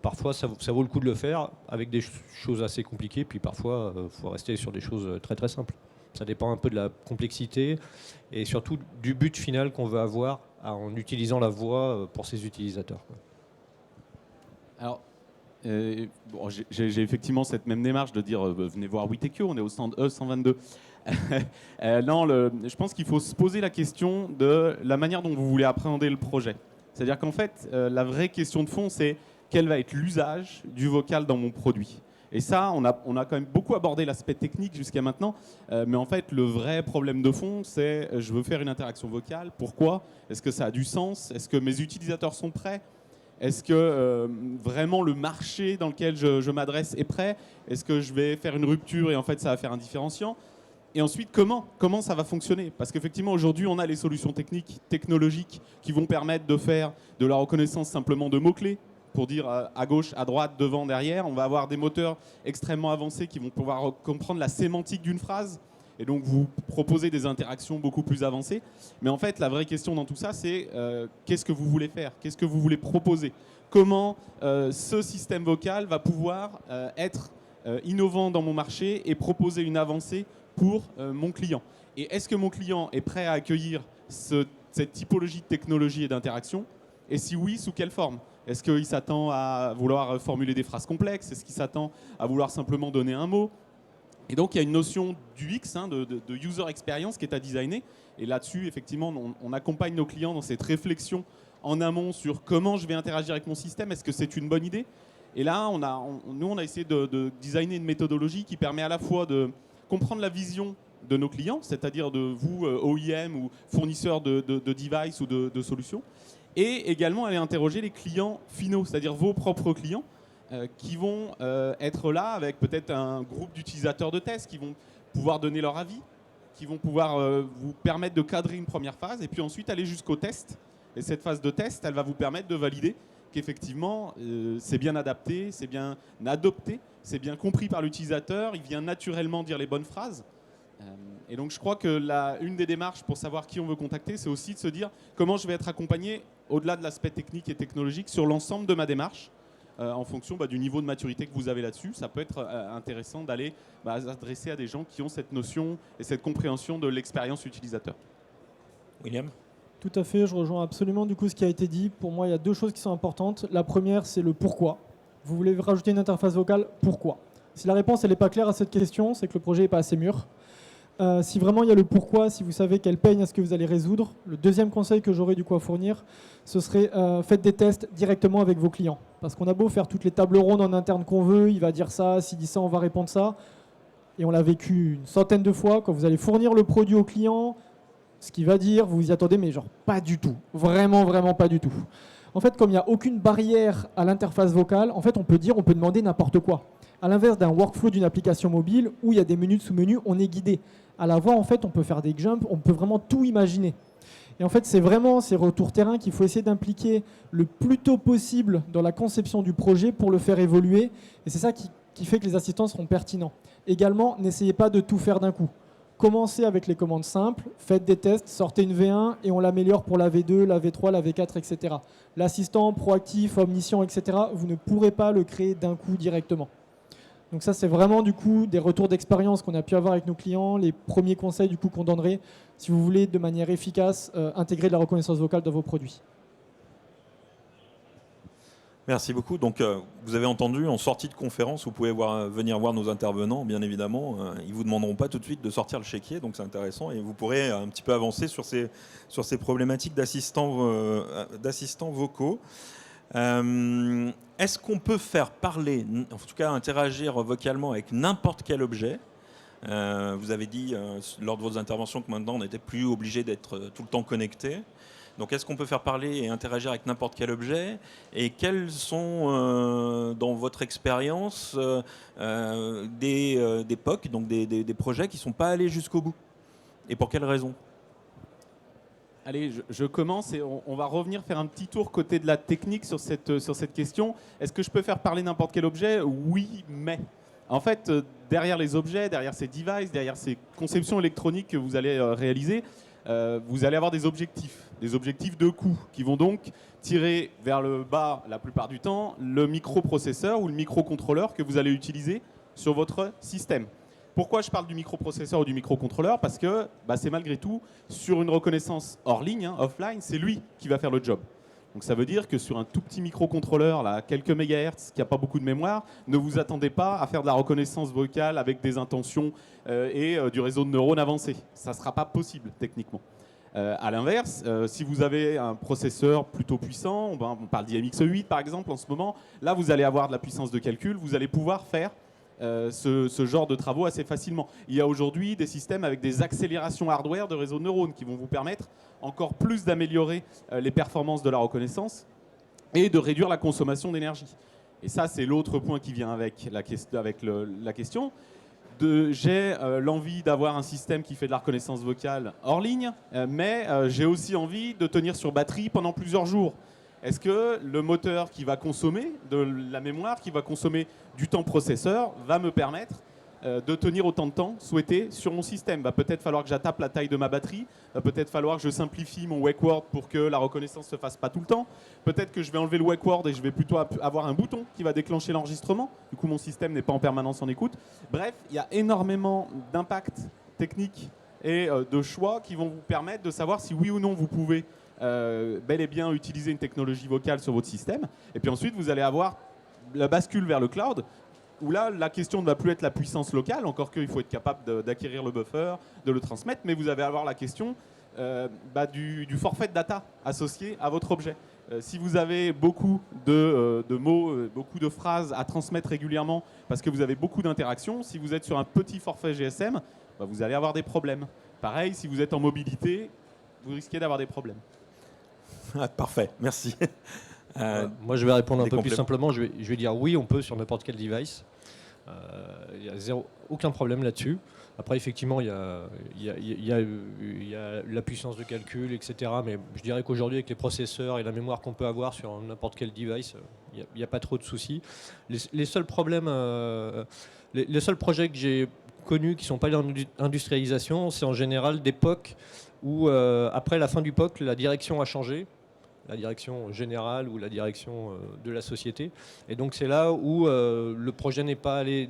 parfois, ça vaut le coup de le faire avec des choses assez compliquées. Puis parfois, il faut rester sur des choses très très simples. Ça dépend un peu de la complexité et surtout du but final qu'on veut avoir en utilisant la voix pour ses utilisateurs. Alors, j'ai effectivement cette même démarche de dire venez voir Witekio, on est au stand E122. Non, je pense qu'il faut se poser la question de la manière dont vous voulez appréhender le projet. C'est-à-dire qu'en fait, la vraie question de fond, c'est quel va être l'usage du vocal dans mon produit. Et ça, on a quand même beaucoup abordé l'aspect technique jusqu'à maintenant, mais en fait, le vrai problème de fond, c'est je veux faire une interaction vocale. Pourquoi? Est-ce que ça a du sens? Est-ce que mes utilisateurs sont prêts? Est-ce que vraiment le marché dans lequel je m'adresse est prêt? Est-ce que je vais faire une rupture et en fait, ça va faire un différenciant? Et ensuite, comment ça va fonctionner? Parce qu'effectivement, aujourd'hui, on a les solutions technologiques qui vont permettre de faire de la reconnaissance simplement de mots-clés, pour dire à gauche, à droite, devant, derrière. On va avoir des moteurs extrêmement avancés qui vont pouvoir comprendre la sémantique d'une phrase et donc vous proposer des interactions beaucoup plus avancées. Mais en fait, la vraie question dans tout ça, c'est qu'est-ce que vous voulez faire? Qu'est-ce que vous voulez proposer? Comment ce système vocal va pouvoir être innovant dans mon marché et proposer une avancée pour mon client? Et est-ce que mon client est prêt à accueillir cette typologie de technologie et d'interaction? Et si oui, sous quelle forme? Est-ce qu'il s'attend à vouloir formuler des phrases complexes? Est-ce qu'il s'attend à vouloir simplement donner un mot? Et donc, il y a une notion d'UX, de user experience qui est à designer. Et là-dessus, effectivement, on accompagne nos clients dans cette réflexion en amont sur comment je vais interagir avec mon système. Est-ce que c'est une bonne idée? Et là, nous, on a essayé de designer une méthodologie qui permet à la fois de comprendre la vision de nos clients, c'est-à-dire de vous, OEM ou fournisseurs de devices ou de solutions, et également aller interroger les clients finaux, c'est-à-dire vos propres clients, qui vont être là avec peut-être un groupe d'utilisateurs de test, qui vont pouvoir donner leur avis, qui vont pouvoir vous permettre de cadrer une première phase, et puis ensuite aller jusqu'au test. Et cette phase de test, elle va vous permettre de valider qu'effectivement, c'est bien adapté, c'est bien adopté, c'est bien compris par l'utilisateur, il vient naturellement dire les bonnes phrases. Et donc je crois que une des démarches pour savoir qui on veut contacter, c'est aussi de se dire comment je vais être accompagné au-delà de l'aspect technique et technologique sur l'ensemble de ma démarche en fonction du niveau de maturité que vous avez là-dessus. Ça peut être intéressant d'aller s'adresser à des gens qui ont cette notion et cette compréhension de l'expérience utilisateur. William? Tout à fait, je rejoins absolument du coup ce qui a été dit. Pour moi, il y a deux choses qui sont importantes. La première, c'est le pourquoi. Vous voulez rajouter une interface vocale, pourquoi? Si la réponse n'est pas claire à cette question, c'est que le projet n'est pas assez mûr. Si vraiment il y a le pourquoi, si vous savez quel pain est-ce que vous allez résoudre, le deuxième conseil que j'aurais du coup à fournir, ce serait faites des tests directement avec vos clients. Parce qu'on a beau faire toutes les tables rondes en interne qu'on veut, il va dire ça, s'il dit ça, on va répondre ça. Et on l'a vécu une centaine de fois, quand vous allez fournir le produit au client, ce qu'il va dire, vous vous y attendez, mais genre pas du tout. Vraiment, vraiment pas du tout. En fait, comme il n'y a aucune barrière à l'interface vocale, en fait, on peut demander n'importe quoi. À l'inverse d'un workflow d'une application mobile où il y a des menus de sous-menus, on est guidé. À la voix, en fait, on peut faire des jumps, on peut vraiment tout imaginer. Et en fait, c'est vraiment ces retours terrain qu'il faut essayer d'impliquer le plus tôt possible dans la conception du projet pour le faire évoluer. Et c'est ça qui fait que les assistants seront pertinents. Également, n'essayez pas de tout faire d'un coup. Commencez avec les commandes simples, faites des tests, sortez une V1 et on l'améliore pour la V2, la V3, la V4, etc. L'assistant proactif, omniscient, etc., vous ne pourrez pas le créer d'un coup directement. Donc ça, c'est vraiment du coup des retours d'expérience qu'on a pu avoir avec nos clients, les premiers conseils du coup qu'on donnerait si vous voulez de manière efficace intégrer de la reconnaissance vocale dans vos produits. Merci beaucoup. Donc, vous avez entendu, en sortie de conférence, vous pouvez venir voir nos intervenants, bien évidemment. Ils ne vous demanderont pas tout de suite de sortir le chéquier, donc c'est intéressant. Et vous pourrez un petit peu avancer sur ces problématiques d'assistants vocaux. Est-ce qu'on peut faire parler, en tout cas interagir vocalement avec n'importe quel objet? Vous avez dit lors de vos interventions que maintenant on n'était plus obligé d'être tout le temps connecté. Donc est-ce qu'on peut faire parler et interagir avec n'importe quel objet? Et quels sont, dans votre expérience, des POC, donc des projets qui ne sont pas allés jusqu'au bout? Et pour quelles raisons? Allez, je commence et on va revenir faire un petit tour côté de la technique sur cette question. Est-ce que je peux faire parler n'importe quel objet? Oui, mais. En fait, derrière les objets, derrière ces devices, derrière ces conceptions électroniques que vous allez réaliser, vous allez avoir des objectifs de coût qui vont donc tirer vers le bas la plupart du temps le microprocesseur ou le microcontrôleur que vous allez utiliser sur votre système. Pourquoi je parle du microprocesseur ou du microcontrôleur? Parce que c'est malgré tout, sur une reconnaissance hors ligne, offline, c'est lui qui va faire le job. Donc ça veut dire que sur un tout petit microcontrôleur, là, quelques mégahertz, qui n'a pas beaucoup de mémoire, ne vous attendez pas à faire de la reconnaissance vocale avec des intentions et du réseau de neurones avancé. Ça ne sera pas possible techniquement. À l'inverse, si vous avez un processeur plutôt puissant, on parle d'IMX8 par exemple en ce moment, là vous allez avoir de la puissance de calcul, vous allez pouvoir faire ce genre de travaux assez facilement. Il y a aujourd'hui des systèmes avec des accélérations hardware de réseaux de neurones qui vont vous permettre encore plus d'améliorer les performances de la reconnaissance et de réduire la consommation d'énergie. Et ça, c'est l'autre point qui vient avec la question. J'ai l'envie d'avoir un système qui fait de la reconnaissance vocale hors ligne, mais j'ai aussi envie de tenir sur batterie pendant plusieurs jours. Est-ce que le moteur qui va consommer de la mémoire, qui va consommer du temps processeur, va me permettre de tenir autant de temps souhaité sur mon système? Va peut-être falloir que j'attaque la taille de ma batterie, va peut-être falloir que je simplifie mon wake word pour que la reconnaissance ne se fasse pas tout le temps. Peut-être que je vais enlever le wake word et je vais plutôt avoir un bouton qui va déclencher l'enregistrement. Du coup, mon système n'est pas en permanence en écoute. Bref, il y a énormément d'impacts techniques et de choix qui vont vous permettre de savoir si oui ou non vous pouvez bel et bien utiliser une technologie vocale sur votre système. Et puis ensuite, vous allez avoir la bascule vers le cloud, où là, la question ne va plus être la puissance locale, encore qu'il faut être capable d'acquérir le buffer, de le transmettre, mais vous allez avoir la question du forfait de data associé à votre objet. Si vous avez beaucoup de mots, beaucoup de phrases à transmettre régulièrement, parce que vous avez beaucoup d'interactions, si vous êtes sur un petit forfait GSM, vous allez avoir des problèmes. Pareil, si vous êtes en mobilité, vous risquez d'avoir des problèmes. Ah, parfait, merci. Moi, je vais répondre un peu plus compléments. simplement. Je vais dire oui, on peut sur n'importe quel device. Il n'y a aucun problème là-dessus. Après, effectivement, il y a la puissance de calcul, etc. Mais je dirais qu'aujourd'hui, avec les processeurs et la mémoire qu'on peut avoir sur n'importe quel device, il n'y a pas trop de soucis. Les seuls problèmes, les seuls projets que j'ai connus qui ne sont pas l'industrialisation, c'est en général des POC où, après la fin du POC, la direction a changé. La direction générale ou la direction de la société. Et donc c'est là où le projet n'est pas allé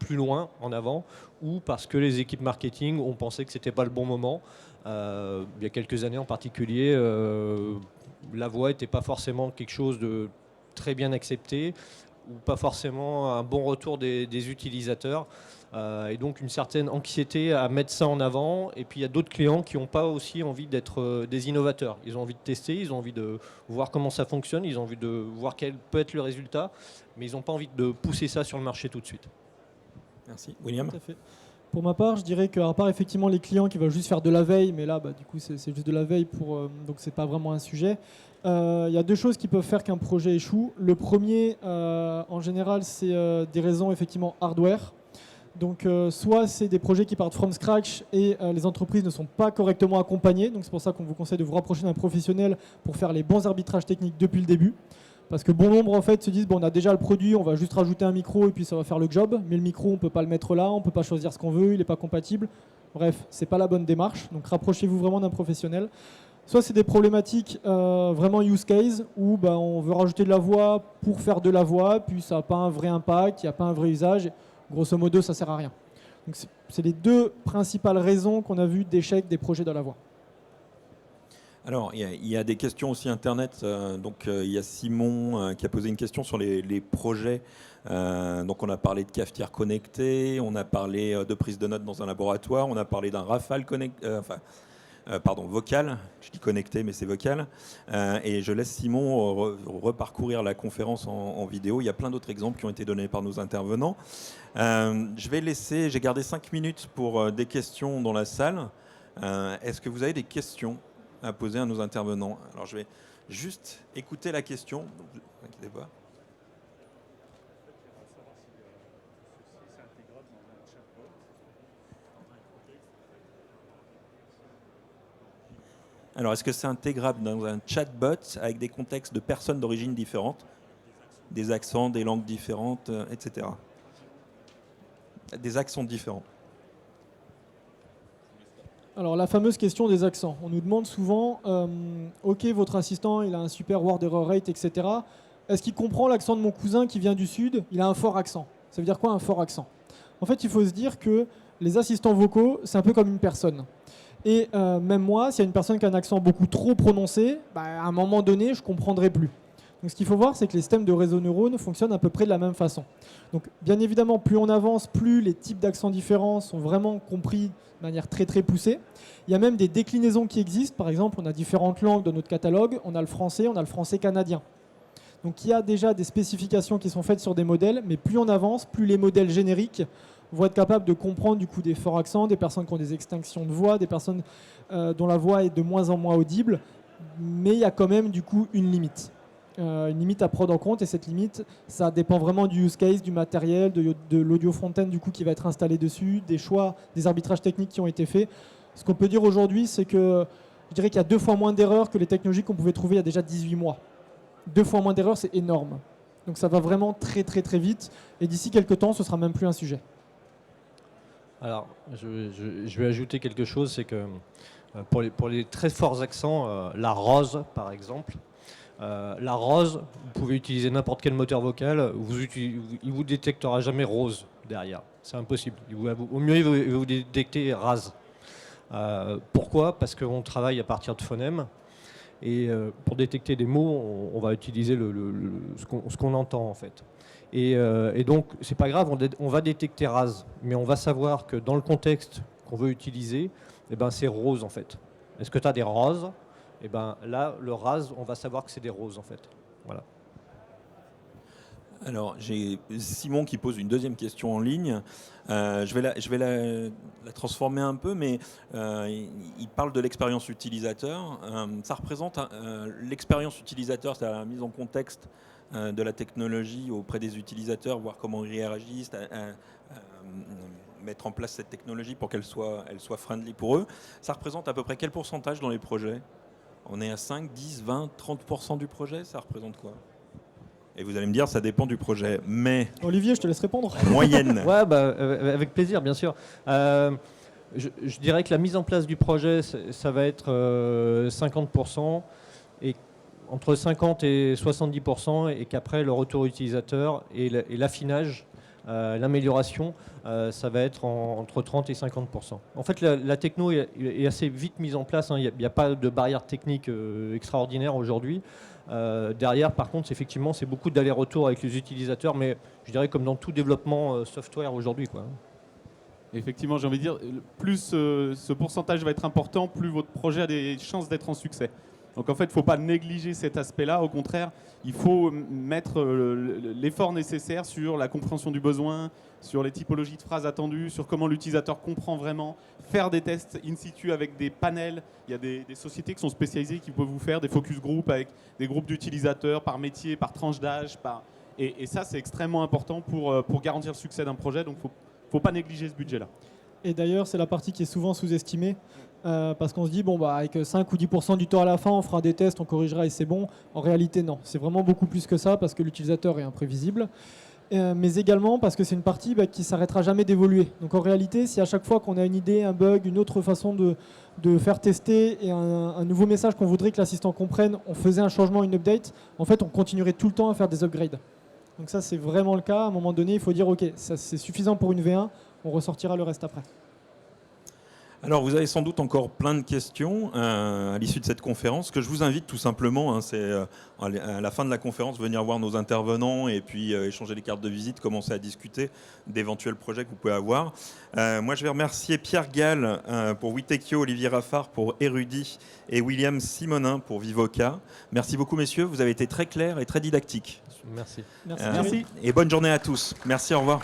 plus loin en avant, ou parce que les équipes marketing ont pensé que c'était pas le bon moment. Il y a quelques années en particulier, la voix n'était pas forcément quelque chose de très bien accepté, ou pas forcément un bon retour des utilisateurs. Et donc une certaine anxiété à mettre ça en avant. Et puis il y a d'autres clients qui n'ont pas aussi envie d'être des innovateurs. Ils ont envie de tester, ils ont envie de voir comment ça fonctionne, ils ont envie de voir quel peut être le résultat, mais ils n'ont pas envie de pousser ça sur le marché tout de suite. Merci. William? Tout à fait. Pour ma part, je dirais qu'à part effectivement les clients qui veulent juste faire de la veille, mais là, du coup, c'est juste de la veille, donc c'est pas vraiment un sujet. Il y a deux choses qui peuvent faire qu'un projet échoue. Le premier, en général, c'est des raisons effectivement hardware. Donc, soit c'est des projets qui partent from scratch et les entreprises ne sont pas correctement accompagnées. Donc, c'est pour ça qu'on vous conseille de vous rapprocher d'un professionnel pour faire les bons arbitrages techniques depuis le début. Parce que bon nombre en fait se disent bon, on a déjà le produit, on va juste rajouter un micro et puis ça va faire le job. Mais le micro, on ne peut pas le mettre là, on ne peut pas choisir ce qu'on veut, il n'est pas compatible. Bref, c'est pas la bonne démarche. Donc, rapprochez-vous vraiment d'un professionnel. Soit c'est des problématiques vraiment use case où on veut rajouter de la voix pour faire de la voix, puis ça n'a pas un vrai impact, il n'y a pas un vrai usage. Grosso modo, ça ne sert à rien. Donc, c'est les deux principales raisons qu'on a vues d'échec des projets de la voix. Alors, il y a des questions aussi Internet. Il y a Simon qui a posé une question sur les projets. Donc, on a parlé de cafetière connectée, on a parlé de prise de notes dans un laboratoire, on a parlé d'un Rafale vocal. Je dis connecté, mais c'est vocal. Et je laisse Simon reparcourir la conférence en vidéo. Il y a plein d'autres exemples qui ont été donnés par nos intervenants. J'ai gardé 5 minutes pour des questions dans la salle. Est-ce que vous avez des questions à poser à nos intervenants? Alors, je vais juste écouter la question. Donc, ne vous inquiétez pas. Alors, est-ce que c'est intégrable dans un chatbot avec des contextes de personnes d'origine différentes, des accents, des langues différentes, etc. Des accents différents. Alors, la fameuse question des accents. On nous demande souvent, OK, votre assistant, il a un super word error rate, etc. Est-ce qu'il comprend l'accent de mon cousin qui vient du Sud? Il a un fort accent. Ça veut dire quoi, un fort accent? En fait, il faut se dire que les assistants vocaux, c'est un peu comme une personne. Et même moi, s'il y a une personne qui a un accent beaucoup trop prononcé, à un moment donné, je ne comprendrai plus. Donc, ce qu'il faut voir, c'est que les systèmes de réseau neurones fonctionnent à peu près de la même façon. Donc, bien évidemment, plus on avance, plus les types d'accents différents sont vraiment compris de manière très très poussée. Il y a même des déclinaisons qui existent. Par exemple, on a différentes langues dans notre catalogue. On a le français canadien. Donc, il y a déjà des spécifications qui sont faites sur des modèles, mais plus on avance, plus les modèles génériques vont être capables de comprendre du coup des forts accents, des personnes qui ont des extinctions de voix, des personnes dont la voix est de moins en moins audible. Mais il y a quand même du coup une limite à prendre en compte, et cette limite, ça dépend vraiment du use case, du matériel, de l'audio front-end du coup qui va être installé dessus, des choix, des arbitrages techniques qui ont été faits. Ce qu'on peut dire aujourd'hui, c'est que je dirais qu'il y a 2 fois moins d'erreurs que les technologies qu'on pouvait trouver il y a déjà 18 mois. 2 fois moins d'erreurs, c'est énorme. Donc ça va vraiment très très très vite, et d'ici quelques temps, ce sera même plus un sujet. Alors, je vais ajouter quelque chose, c'est que pour les très forts accents, la rose par exemple, la rose, vous pouvez utiliser n'importe quel moteur vocal, il vous détectera jamais rose derrière, c'est impossible. Au mieux, il va vous détecter rase. Pourquoi? Parce qu'on travaille à partir de phonèmes, et pour détecter des mots, on va utiliser ce qu'on entend en fait. Et donc, c'est pas grave, on va détecter rase, mais on va savoir que dans le contexte qu'on veut utiliser, c'est rose en fait. Est-ce que tu as des roses? Là, le rase, on va savoir que c'est des roses en fait. Voilà. Alors, j'ai Simon qui pose une deuxième question en ligne. Je vais la transformer un peu, mais il parle de l'expérience utilisateur. Ça représente l'expérience utilisateur, c'est la mise en contexte de la technologie auprès des utilisateurs, voir comment ils réagissent, mettre en place cette technologie pour qu'elle soit friendly pour eux. Ça représente à peu près quel pourcentage dans les projets? On est à 5, 10, 20, 30% du projet? Ça représente quoi? Et vous allez me dire, ça dépend du projet. Mais Olivier, je te laisse répondre. En moyenne. Ouais, avec plaisir, bien sûr. Je dirais que la mise en place du projet, ça va être 50%, et entre 50 et 70%, et qu'après, le retour utilisateur et l'affinage l'amélioration, ça va être entre 30 et 50%. En fait, la techno est assez vite mise en place. Il n'y a pas de barrière technique extraordinaire aujourd'hui. Derrière, par contre, effectivement, c'est beaucoup d'aller-retour avec les utilisateurs, mais je dirais comme dans tout développement software aujourd'hui, quoi. Effectivement, j'ai envie de dire, plus ce pourcentage va être important, plus votre projet a des chances d'être en succès. Donc en fait, il ne faut pas négliger cet aspect-là. Au contraire, il faut mettre l'effort nécessaire sur la compréhension du besoin, sur les typologies de phrases attendues, sur comment l'utilisateur comprend vraiment, faire des tests in situ avec des panels. Il y a des sociétés qui sont spécialisées qui peuvent vous faire des focus group avec des groupes d'utilisateurs par métier, par tranche d'âge. Et ça, c'est extrêmement important pour garantir le succès d'un projet. Donc il ne faut pas négliger ce budget-là. Et d'ailleurs, c'est la partie qui est souvent sous-estimée. Parce qu'on se dit, bon, bah, avec 5 ou 10% du temps à la fin, on fera des tests, on corrigera et c'est bon. En réalité, non. C'est vraiment beaucoup plus que ça parce que l'utilisateur est imprévisible. Mais également parce que c'est une partie qui ne s'arrêtera jamais d'évoluer. Donc en réalité, si à chaque fois qu'on a une idée, un bug, une autre façon de faire tester et un nouveau message qu'on voudrait que l'assistant comprenne, on faisait un changement, une update, en fait, on continuerait tout le temps à faire des upgrades. Donc ça, c'est vraiment le cas. À un moment donné, il faut dire, OK, ça, c'est suffisant pour une V1, on ressortira le reste après. Alors, vous avez sans doute encore plein de questions à l'issue de cette conférence. Ce que je vous invite tout simplement, c'est à la fin de la conférence, venir voir nos intervenants et puis échanger les cartes de visite, commencer à discuter d'éventuels projets que vous pouvez avoir. Moi, je vais remercier Pierre Gall pour Witekio, Olivier Raffard pour Érudit et William Simonin pour Vivoca. Merci beaucoup, messieurs. Vous avez été très clairs et très didactiques. Merci. Merci. Et bonne journée à tous. Merci, au revoir.